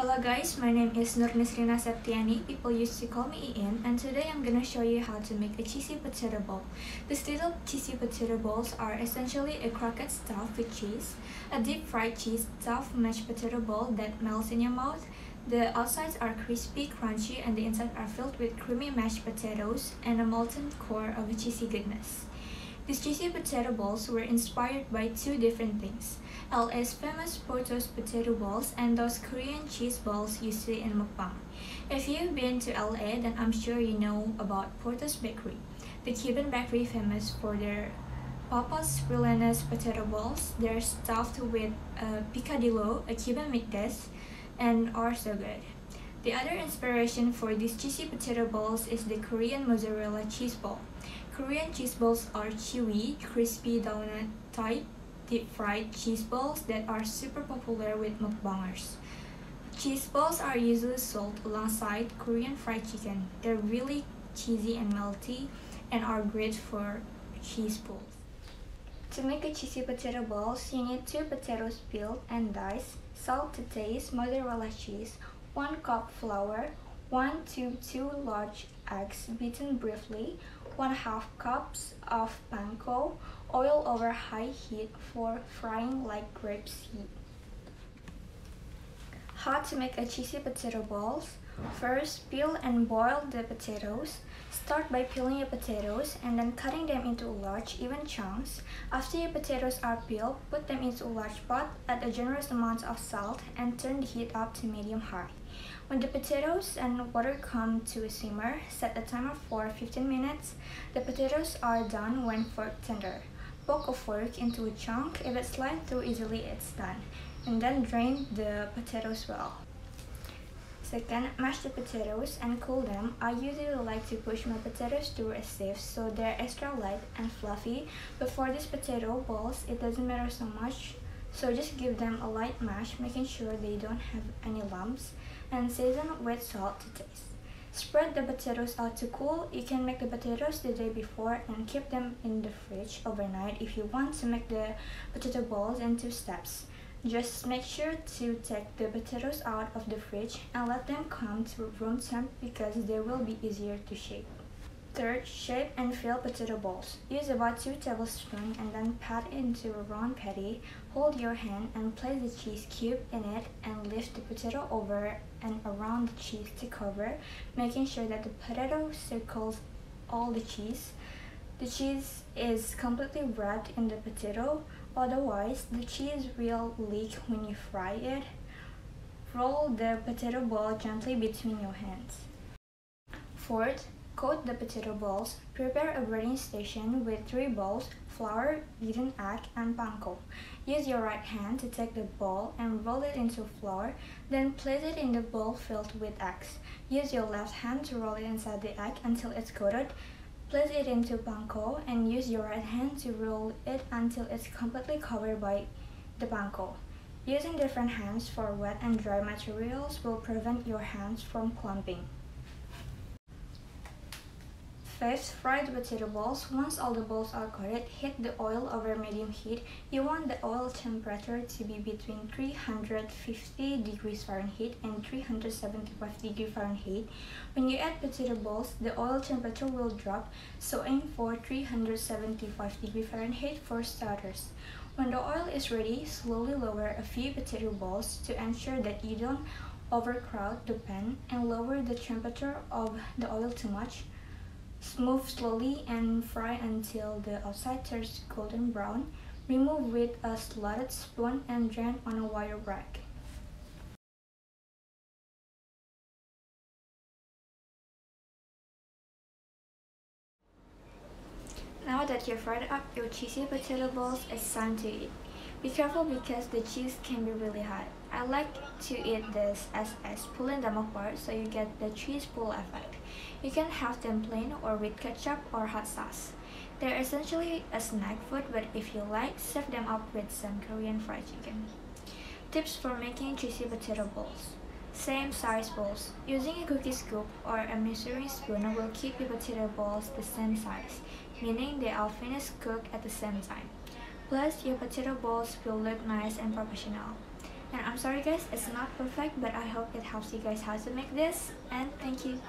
Hello guys, my name is Nisrina Septiani. People used to call me Ian, and today I'm gonna show you how to make a cheesy potato ball. These little cheesy potato balls are essentially a croquette stuffed with cheese, a deep fried cheese stuffed mashed potato ball that melts in your mouth. The outsides are crispy, crunchy, and the inside are filled with creamy mashed potatoes and a molten core of cheesy goodness. These cheesy potato balls were inspired by two different things: LA's famous Portos potato balls and those Korean cheese balls you see in mukbang. If you've been to LA, then I'm sure you know about Portos Bakery, the Cuban bakery famous for their papas frijoles potato balls. They're stuffed with picadillo, a Cuban meat dish, and are so good. The other inspiration for these cheesy potato balls is the Korean mozzarella cheese ball. Korean cheese balls are chewy, crispy donut type deep-fried cheese balls that are super popular with mukbangers. Cheese balls are usually sold alongside Korean fried chicken. They're really cheesy and melty and are great for cheese balls. To make a cheesy potato balls, you need 2 potatoes peeled and diced, salt to taste, mozzarella cheese, 1 cup flour, 1 to 2 large eggs beaten briefly, 1/2 cups of panko, oil over high heat for frying like grapeseed. How to make a cheesy potato balls? First, peel and boil the potatoes. Start by peeling your potatoes and then cutting them into large, even chunks. After your potatoes are peeled, put them into a large pot, add a generous amount of salt, and turn the heat up to medium-high. When the potatoes and water come to a simmer, set a timer for 15 minutes. The potatoes are done when fork tender. Poke a fork into a chunk. If it slides through easily, it's done. And then drain the potatoes well. Second, mash the potatoes and cool them. I usually like to push my potatoes through a sieve so they're extra light and fluffy, but for these potato balls, it doesn't matter so much. So just give them a light mash, making sure they don't have any lumps, and season with salt to taste. Spread the potatoes out to cool. You can make the potatoes the day before and keep them in the fridge overnight if you want to make the potato balls in 2 steps. Just make sure to take the potatoes out of the fridge and let them come to room temp because they will be easier to shape. Third, shape and fill potato balls. Use about 2 tablespoons and then pat into a round patty. Hold your hand and place the cheese cube in it and lift the potato over and around the cheese to cover, making sure that the potato circles all the cheese. The cheese is completely wrapped in the potato, otherwise the cheese will leak when you fry it. Roll the potato ball gently between your hands. Fourth, coat the potato balls. Prepare a breading station with 3 bowls, flour, beaten egg, and panko. Use your right hand to take the ball and roll it into flour, then place it in the bowl filled with eggs. Use your left hand to roll it inside the egg until it's coated. Place it into panko and use your right hand to roll it until it's completely covered by the panko. Using different hands for wet and dry materials will prevent your hands from clumping. Fifth, fry the potato balls. Once all the balls are coated, heat the oil over medium heat. You want the oil temperature to be between 350 degrees Fahrenheit and 375 degrees Fahrenheit. When you add potato balls, the oil temperature will drop, so aim for 375 degrees Fahrenheit for starters. When the oil is ready, slowly lower a few potato balls to ensure that you don't overcrowd the pan and lower the temperature of the oil too much. Move slowly and fry until the outside turns golden brown. Remove with a slotted spoon and drain on a wire rack. Now that you've fried up your cheesy potato balls, it's time to eat. Be careful because the cheese can be really hot. I like to eat this as pulling them apart so you get the cheese pull effect. You can have them plain or with ketchup or hot sauce. They're essentially a snack food, but if you like, serve them up with some Korean fried chicken. Tips for making cheesy potato balls. Same size balls. Using a cookie scoop or a measuring spoon will keep your potato balls the same size, meaning they all finish cooked at the same time. Plus, your potato balls will look nice and proportional. And I'm sorry guys, it's not perfect, but I hope it helps you guys how to make this, and thank you.